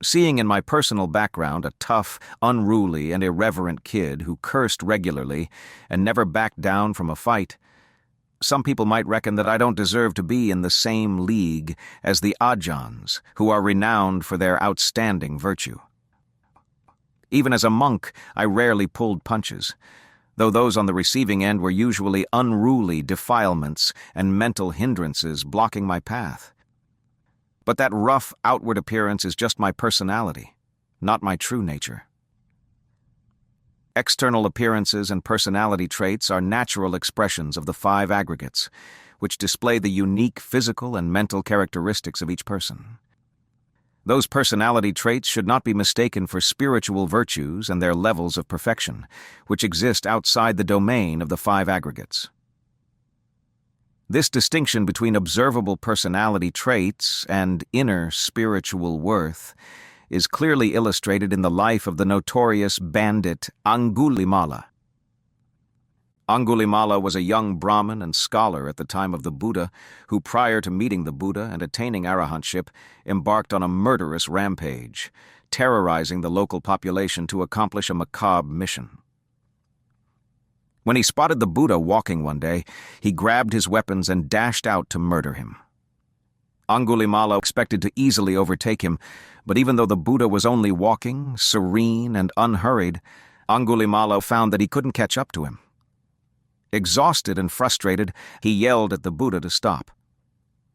Seeing in my personal background a tough, unruly, and irreverent kid who cursed regularly and never backed down from a fight, some people might reckon that I don't deserve to be in the same league as the Ajans, who are renowned for their outstanding virtue. Even as a monk, I rarely pulled punches, though those on the receiving end were usually unruly defilements and mental hindrances blocking my path. But that rough outward appearance is just my personality, not my true nature. External appearances and personality traits are natural expressions of the 5 aggregates, which display the unique physical and mental characteristics of each person. Those personality traits should not be mistaken for spiritual virtues and their levels of perfection, which exist outside the domain of the 5 aggregates. This distinction between observable personality traits and inner spiritual worth is clearly illustrated in the life of the notorious bandit Angulimala. Angulimala was a young Brahmin and scholar at the time of the Buddha who, prior to meeting the Buddha and attaining arahantship, embarked on a murderous rampage, terrorizing the local population to accomplish a macabre mission. When he spotted the Buddha walking one day, he grabbed his weapons and dashed out to murder him. Angulimala expected to easily overtake him, but even though the Buddha was only walking, serene and unhurried, Angulimala found that he couldn't catch up to him. Exhausted and frustrated, he yelled at the Buddha to stop.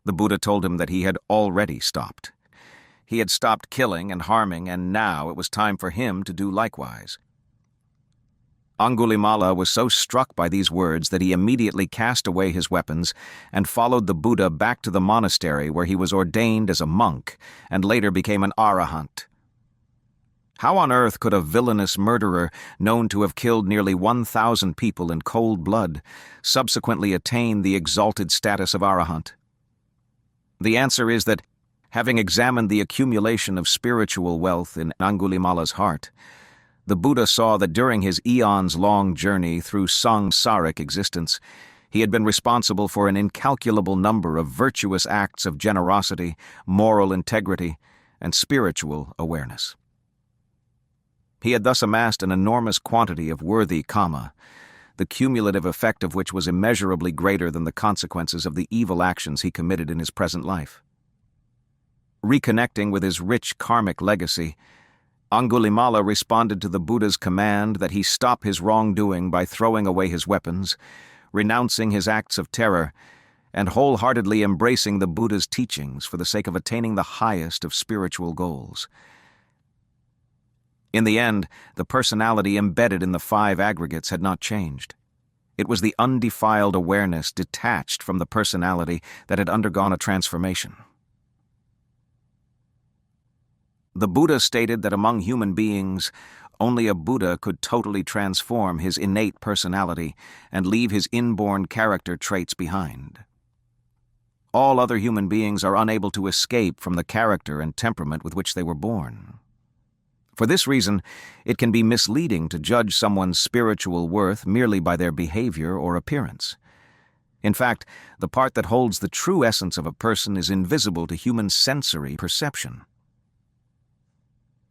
The Buddha told him that he had already stopped. He had stopped killing and harming, and now it was time for him to do likewise. Angulimala was so struck by these words that he immediately cast away his weapons and followed the Buddha back to the monastery where he was ordained as a monk and later became an arahant. How on earth could a villainous murderer known to have killed nearly 1,000 people in cold blood subsequently attain the exalted status of arahant? The answer is that, having examined the accumulation of spiritual wealth in Angulimala's heart, the Buddha saw that during his eons-long journey through samsaric existence, he had been responsible for an incalculable number of virtuous acts of generosity, moral integrity, and spiritual awareness. He had thus amassed an enormous quantity of worthy karma, the cumulative effect of which was immeasurably greater than the consequences of the evil actions he committed in his present life. Reconnecting with his rich karmic legacy, Angulimala responded to the Buddha's command that he stop his wrongdoing by throwing away his weapons, renouncing his acts of terror, and wholeheartedly embracing the Buddha's teachings for the sake of attaining the highest of spiritual goals. In the end, the personality embedded in the 5 aggregates had not changed. It was the undefiled awareness detached from the personality that had undergone a transformation. The Buddha stated that among human beings, only a Buddha could totally transform his innate personality and leave his inborn character traits behind. All other human beings are unable to escape from the character and temperament with which they were born. For this reason, it can be misleading to judge someone's spiritual worth merely by their behavior or appearance. In fact, the part that holds the true essence of a person is invisible to human sensory perception.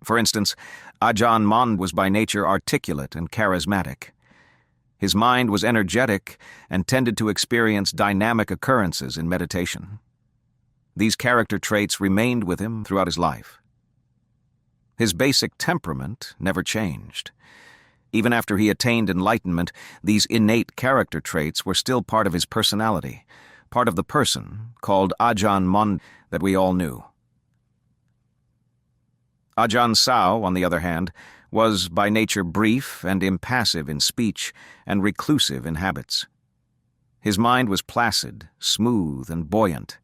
For instance, Ajaan Mun was by nature articulate and charismatic. His mind was energetic and tended to experience dynamic occurrences in meditation. These character traits remained with him throughout his life. His basic temperament never changed. Even after he attained enlightenment, these innate character traits were still part of his personality, part of the person, called Ajaan Mun, that we all knew. Ajaan Sao, on the other hand, was by nature brief and impassive in speech and reclusive in habits. His mind was placid, smooth, and buoyant.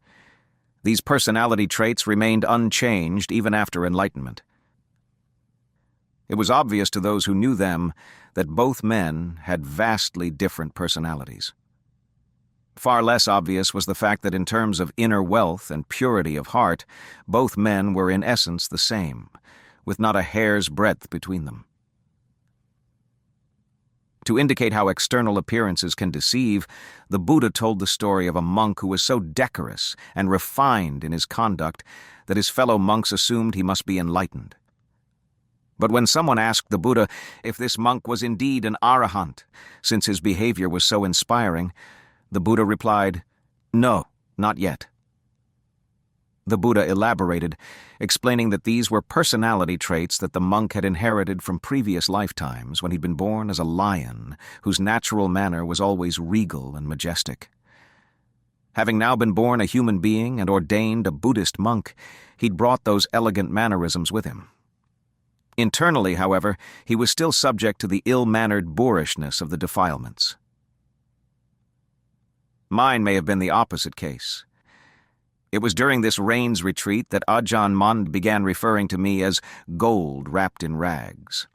These personality traits remained unchanged even after enlightenment. It was obvious to those who knew them that both men had vastly different personalities. Far less obvious was the fact that in terms of inner wealth and purity of heart, both men were in essence the same, with not a hair's breadth between them. To indicate how external appearances can deceive, the Buddha told the story of a monk who was so decorous and refined in his conduct that his fellow monks assumed he must be enlightened. But when someone asked the Buddha if this monk was indeed an arahant, since his behavior was so inspiring, the Buddha replied, "No, not yet." The Buddha elaborated, explaining that these were personality traits that the monk had inherited from previous lifetimes when he'd been born as a lion, whose natural manner was always regal and majestic. Having now been born a human being and ordained a Buddhist monk, he'd brought those elegant mannerisms with him. Internally, however, he was still subject to the ill-mannered boorishness of the defilements. Mine may have been the opposite case. It was during this rains retreat that Ajaan Mun began referring to me as gold wrapped in rags.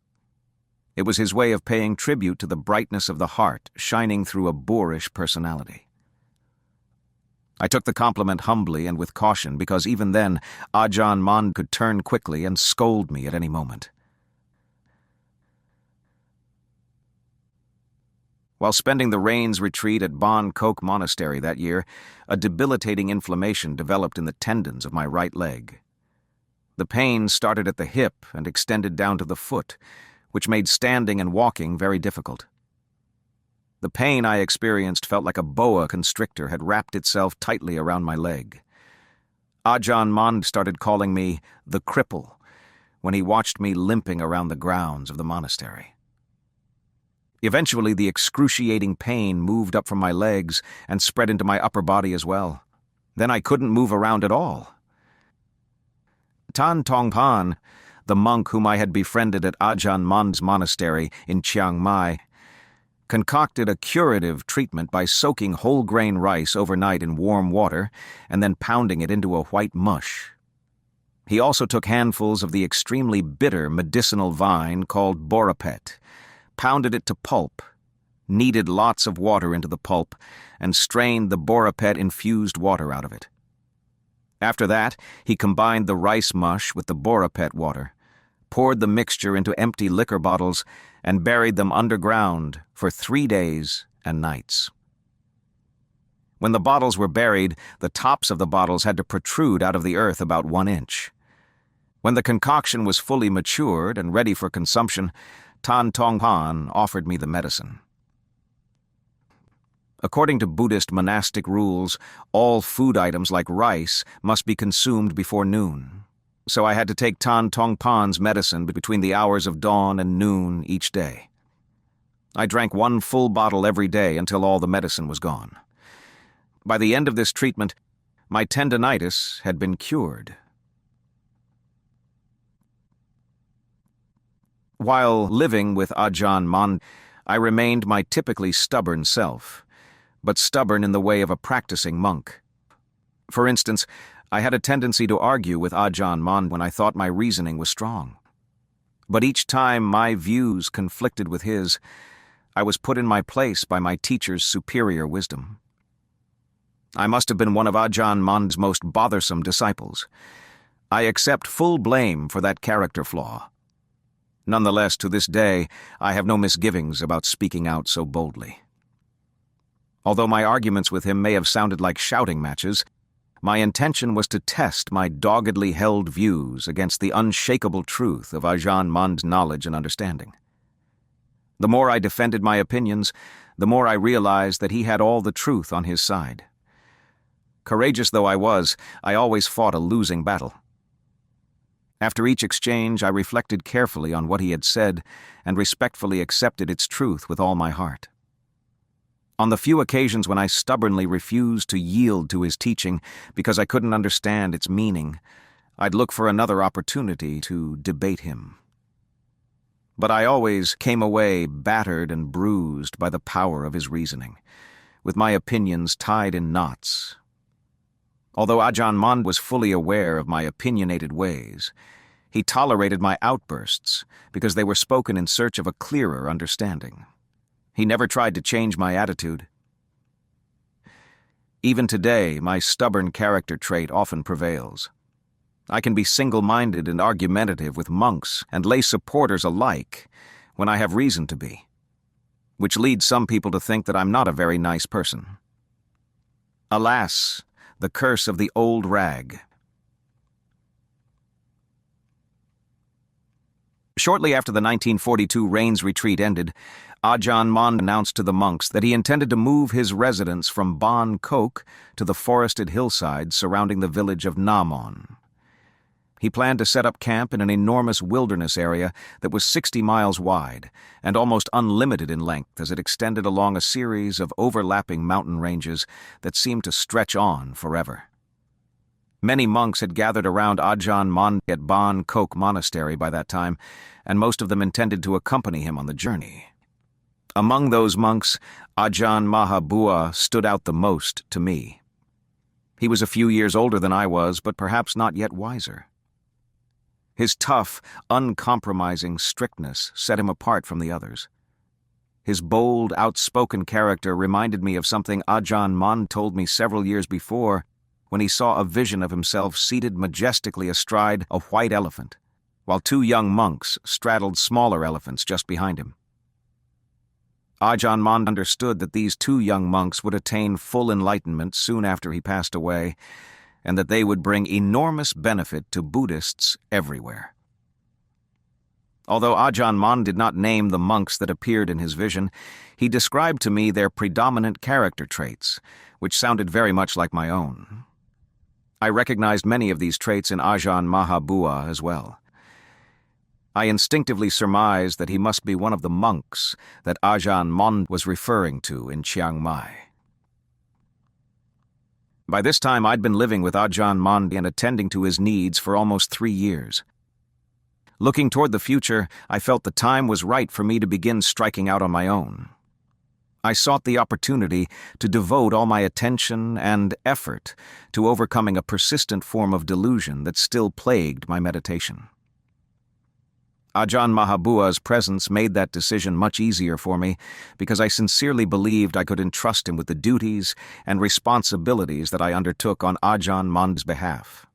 It was his way of paying tribute to the brightness of the heart shining through a boorish personality. I took the compliment humbly and with caution because even then Ajaan Mun could turn quickly and scold me at any moment. While spending the rains retreat at Bon Coke Monastery that year, a debilitating inflammation developed in the tendons of my right leg. The pain started at the hip and extended down to the foot, which made standing and walking very difficult. The pain I experienced felt like a boa constrictor had wrapped itself tightly around my leg. Ajaan Mun started calling me the cripple when he watched me limping around the grounds of the monastery. Eventually, the excruciating pain moved up from my legs and spread into my upper body as well. Then I couldn't move around at all. Tan Tong Pan, the monk whom I had befriended at Ajaan Mun's monastery in Chiang Mai, concocted a curative treatment by soaking whole grain rice overnight in warm water and then pounding it into a white mush. He also took handfuls of the extremely bitter medicinal vine called borapet, pounded it to pulp, kneaded lots of water into the pulp, and strained the borapet-infused water out of it. After that, he combined the rice mush with the borapet water, poured the mixture into empty liquor bottles, and buried them underground for 3 days and nights. When the bottles were buried, the tops of the bottles had to protrude out of the earth about 1 inch. When the concoction was fully matured and ready for consumption, Tan Tong Pan offered me the medicine. According to Buddhist monastic rules, all food items like rice must be consumed before noon, so I had to take Tan Tong Pan's medicine between the hours of dawn and noon each day. I drank 1 full bottle every day until all the medicine was gone. By the end of this treatment, my tendinitis had been cured. While living with Ajaan Mun, I remained my typically stubborn self, but stubborn in the way of a practicing monk. For instance, I had a tendency to argue with Ajaan Mun when I thought my reasoning was strong. But each time my views conflicted with his, I was put in my place by my teacher's superior wisdom. I must have been one of Ajaan Mun's most bothersome disciples. I accept full blame for that character flaw. Nonetheless, to this day, I have no misgivings about speaking out so boldly. Although my arguments with him may have sounded like shouting matches, my intention was to test my doggedly held views against the unshakable truth of Ajaan Mun's knowledge and understanding. The more I defended my opinions, the more I realized that he had all the truth on his side. Courageous though I was, I always fought a losing battle. After each exchange, I reflected carefully on what he had said and respectfully accepted its truth with all my heart. On the few occasions when I stubbornly refused to yield to his teaching because I couldn't understand its meaning, I'd look for another opportunity to debate him. But I always came away battered and bruised by the power of his reasoning, with my opinions tied in knots. Although Ajaan Mun was fully aware of my opinionated ways, he tolerated my outbursts because they were spoken in search of a clearer understanding. He never tried to change my attitude. Even today, my stubborn character trait often prevails. I can be single-minded and argumentative with monks and lay supporters alike when I have reason to be. which leads some people to think that I'm not a very nice person. Alas, the curse of the old rag. Shortly after the 1942 Rains Retreat ended, Ajaan Mun announced to the monks that he intended to move his residence from Bon Kok to the forested hillsides surrounding the village of Nibbāna. He planned to set up camp in an enormous wilderness area that was 60 miles wide and almost unlimited in length as it extended along a series of overlapping mountain ranges that seemed to stretch on forever. Many monks had gathered around Ajaan Mun at Bon Kok Monastery by that time, and most of them intended to accompany him on the journey. Among those monks, Ajaan Maha Boowa stood out the most to me. He was a few years older than I was, but perhaps not yet wiser. His tough, uncompromising strictness set him apart from the others. His bold, outspoken character reminded me of something Ajaan Mun told me several years before when he saw a vision of himself seated majestically astride a white elephant, while two young monks straddled smaller elephants just behind him. Ajaan Mun understood that these two young monks would attain full enlightenment soon after he passed away, and that they would bring enormous benefit to Buddhists everywhere. Although Ajaan Mun did not name the monks that appeared in his vision, he described to me their predominant character traits, which sounded very much like my own. I recognized many of these traits in Ajaan Maha Boowa as well. I instinctively surmised that he must be one of the monks that Ajaan Mun was referring to in Chiang Mai. By this time, I'd been living with Ajaan Mun and attending to his needs for almost 3 years. Looking toward the future, I felt the time was right for me to begin striking out on my own. I sought the opportunity to devote all my attention and effort to overcoming a persistent form of delusion that still plagued my meditation. Ajaan Maha Boowa's presence made that decision much easier for me because I sincerely believed I could entrust him with the duties and responsibilities that I undertook on Ajaan Mun's behalf.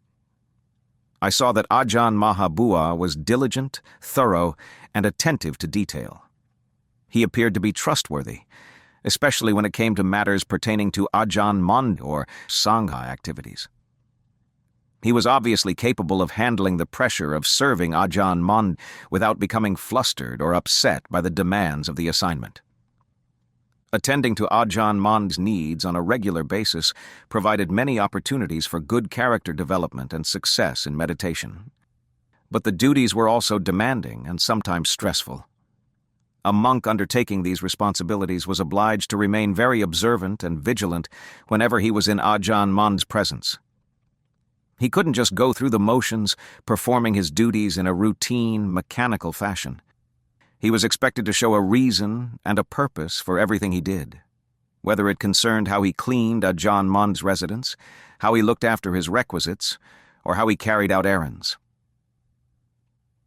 I saw that Ajaan Maha Boowa was diligent, thorough, and attentive to detail. He appeared to be trustworthy, especially when it came to matters pertaining to Ajaan Mun or Sangha activities. He was obviously capable of handling the pressure of serving Ajaan Mun without becoming flustered or upset by the demands of the assignment. Attending to Ajaan Mun's needs on a regular basis provided many opportunities for good character development and success in meditation. But the duties were also demanding and sometimes stressful. A monk undertaking these responsibilities was obliged to remain very observant and vigilant whenever he was in Ajaan Mun's presence. He couldn't just go through the motions, performing his duties in a routine, mechanical fashion. He was expected to show a reason and a purpose for everything he did, whether it concerned how he cleaned Ajaan Mun's residence, how he looked after his requisites, or how he carried out errands.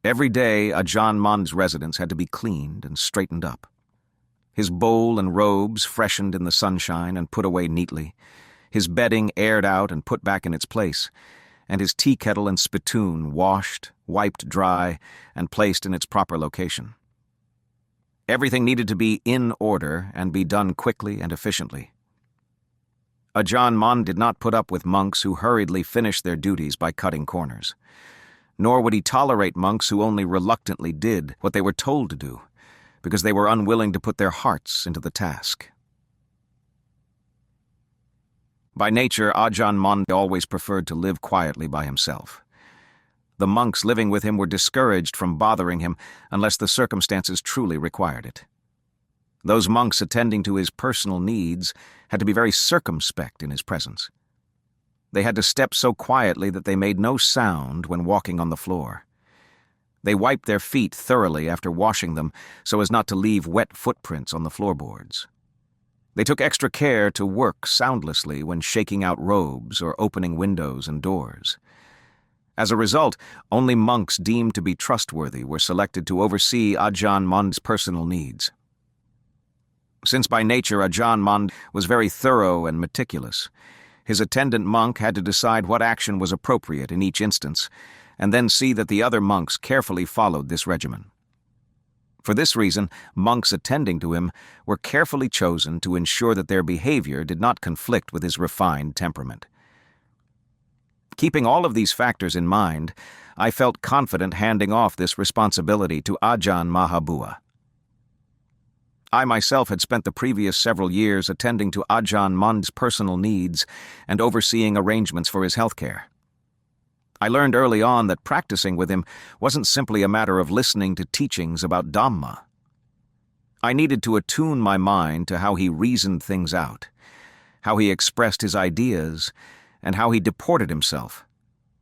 Every day, Ajaan Mun's residence had to be cleaned and straightened up. His bowl and robes freshened in the sunshine and put away neatly, his bedding aired out and put back in its place, and his tea kettle and spittoon washed, wiped dry, and placed in its proper location. Everything needed to be in order and be done quickly and efficiently. Ajaan Mun did not put up with monks who hurriedly finished their duties by cutting corners. Nor would he tolerate monks who only reluctantly did what they were told to do, because they were unwilling to put their hearts into the task. By nature, Ajaan Mun always preferred to live quietly by himself. The monks living with him were discouraged from bothering him unless the circumstances truly required it. Those monks attending to his personal needs had to be very circumspect in his presence. They had to step so quietly that they made no sound when walking on the floor. They wiped their feet thoroughly after washing them so as not to leave wet footprints on the floorboards. They took extra care to work soundlessly when shaking out robes or opening windows and doors. As a result, only monks deemed to be trustworthy were selected to oversee Ajaan Mun's personal needs. Since by nature Ajaan Mun was very thorough and meticulous, his attendant monk had to decide what action was appropriate in each instance, and then see that the other monks carefully followed this regimen. For this reason, monks attending to him were carefully chosen to ensure that their behavior did not conflict with his refined temperament. Keeping all of these factors in mind, I felt confident handing off this responsibility to Ajaan Maha Boowa. I myself had spent the previous several years attending to Ajaan Mun's personal needs and overseeing arrangements for his healthcare. I learned early on that practicing with him wasn't simply a matter of listening to teachings about Dhamma. I needed to attune my mind to how he reasoned things out, how he expressed his ideas, and how he deported himself,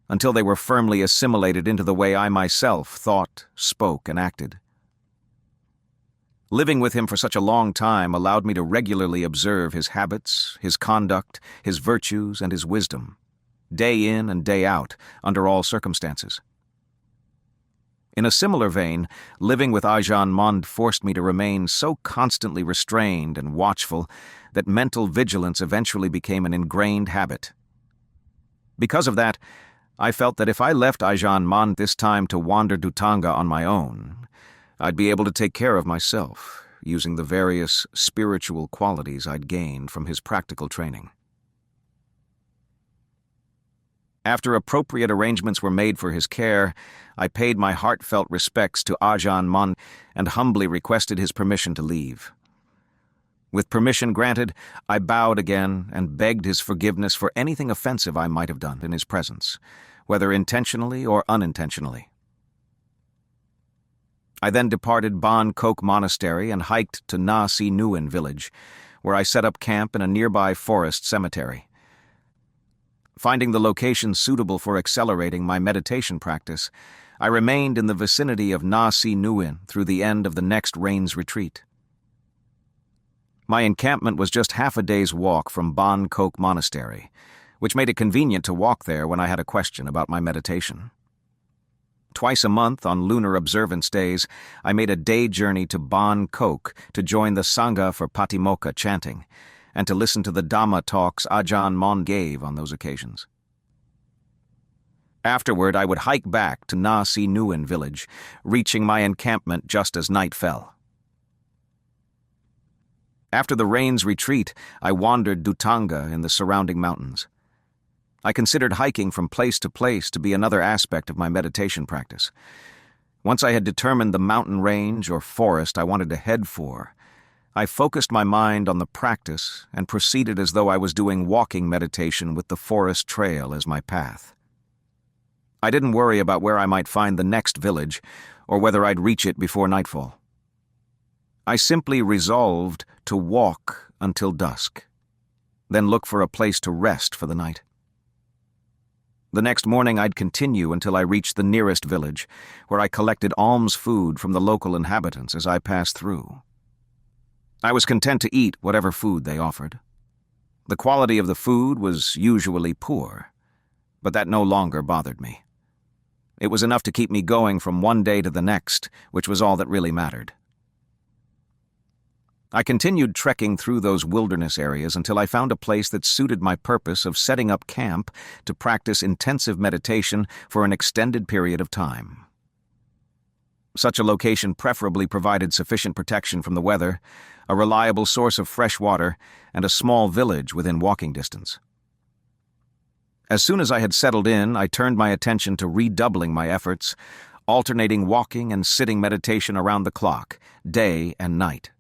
until they were firmly assimilated into the way I myself thought, spoke, and acted. Living with him for such a long time allowed me to regularly observe his habits, his conduct, his virtues, and his wisdom, day in and day out, under all circumstances. In a similar vein, living with Ajaan Mun forced me to remain so constantly restrained and watchful that mental vigilance eventually became an ingrained habit. Because of that, I felt that if I left Ajaan Mun this time to wander Dhutanga on my own, I'd be able to take care of myself, using the various spiritual qualities I'd gained from his practical training. After appropriate arrangements were made for his care, I paid my heartfelt respects to Ajaan Mun and humbly requested his permission to leave. With permission granted, I bowed again and begged his forgiveness for anything offensive I might have done in his presence, whether intentionally or unintentionally. I then departed Ban Kok Monastery and hiked to Na Si Nguyen village, where I set up camp in a nearby forest cemetery. Finding the location suitable for accelerating my meditation practice, I remained in the vicinity of Na Si Nguyen through the end of the next rains retreat. My encampment was just half a day's walk from Ban Kok Monastery, which made it convenient to walk there when I had a question about my meditation. Twice a month, on lunar observance days, I made a day journey to Ban Kok to join the Sangha for Patimokkha chanting, and to listen to the Dhamma talks Ajaan Mun gave on those occasions. Afterward, I would hike back to Na Si Nguyen village, reaching my encampment just as night fell. After the rains retreat, I wandered Dhutanga in the surrounding mountains. I considered hiking from place to place to be another aspect of my meditation practice. Once I had determined the mountain range or forest I wanted to head for, I focused my mind on the practice and proceeded as though I was doing walking meditation with the forest trail as my path. I didn't worry about where I might find the next village or whether I'd reach it before nightfall. I simply resolved to walk until dusk, then look for a place to rest for the night. The next morning I'd continue until I reached the nearest village, where I collected alms food from the local inhabitants as I passed through. I was content to eat whatever food they offered. The quality of the food was usually poor, but that no longer bothered me. It was enough to keep me going from one day to the next, which was all that really mattered. I continued trekking through those wilderness areas until I found a place that suited my purpose of setting up camp to practice intensive meditation for an extended period of time. Such a location preferably provided sufficient protection from the weather, a reliable source of fresh water, and a small village within walking distance. As soon as I had settled in, I turned my attention to redoubling my efforts, alternating walking and sitting meditation around the clock, day and night.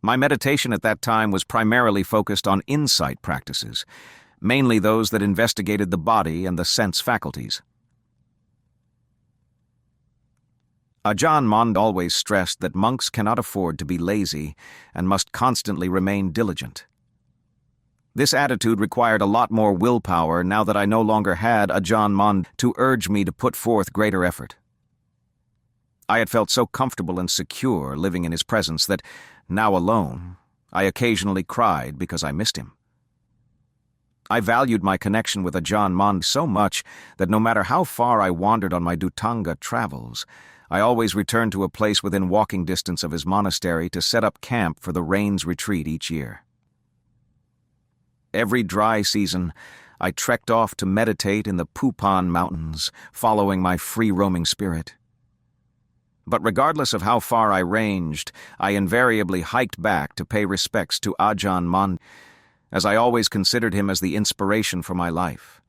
My meditation at that time was primarily focused on insight practices, mainly those that investigated the body and the sense faculties. Ajaan Mun always stressed that monks cannot afford to be lazy and must constantly remain diligent. This attitude required a lot more willpower now that I no longer had Ajaan Mun to urge me to put forth greater effort. I had felt so comfortable and secure living in his presence that, now alone, I occasionally cried because I missed him. I valued my connection with Ajaan Mun so much that no matter how far I wandered on my Dhutanga travels, I always returned to a place within walking distance of his monastery to set up camp for the rains retreat each year. Every dry season, I trekked off to meditate in the Phupan Mountains, following my free-roaming spirit. But regardless of how far I ranged, I invariably hiked back to pay respects to Ajaan Mun, as I always considered him as the inspiration for my life,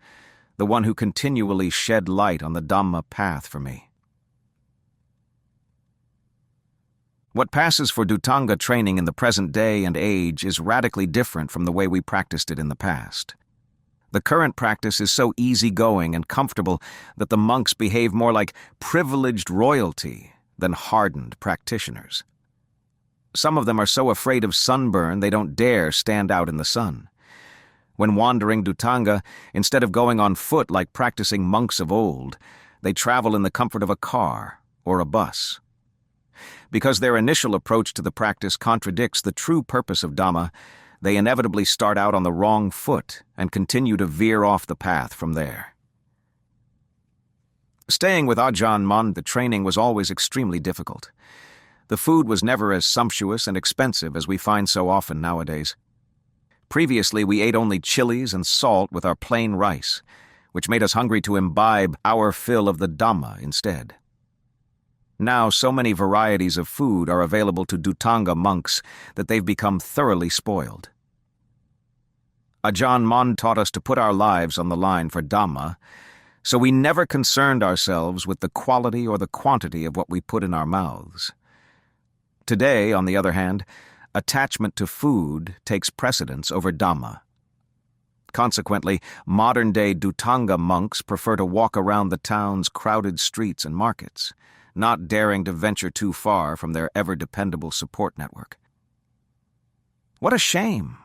the one who continually shed light on the Dhamma path for me. What passes for Dhutanga training in the present day and age is radically different from the way we practiced it in the past. The current practice is so easygoing and comfortable that the monks behave more like privileged royalty than hardened practitioners. Some of them are so afraid of sunburn they don't dare stand out in the sun. When wandering Dhutanga, instead of going on foot like practicing monks of old, they travel in the comfort of a car or a bus. Because their initial approach to the practice contradicts the true purpose of Dhamma, they inevitably start out on the wrong foot and continue to veer off the path from there. Staying with Ajaan Mun, the training was always extremely difficult. The food was never as sumptuous and expensive as we find so often nowadays. Previously, we ate only chilies and salt with our plain rice, which made us hungry to imbibe our fill of the Dhamma instead. Now, so many varieties of food are available to Dhutanga monks that they've become thoroughly spoiled. Ajaan Mun taught us to put our lives on the line for Dhamma, so we never concerned ourselves with the quality or the quantity of what we put in our mouths. Today, on the other hand, attachment to food takes precedence over Dhamma. Consequently, modern-day Dhutanga monks prefer to walk around the town's crowded streets and markets, not daring to venture too far from their ever-dependable support network. What a shame!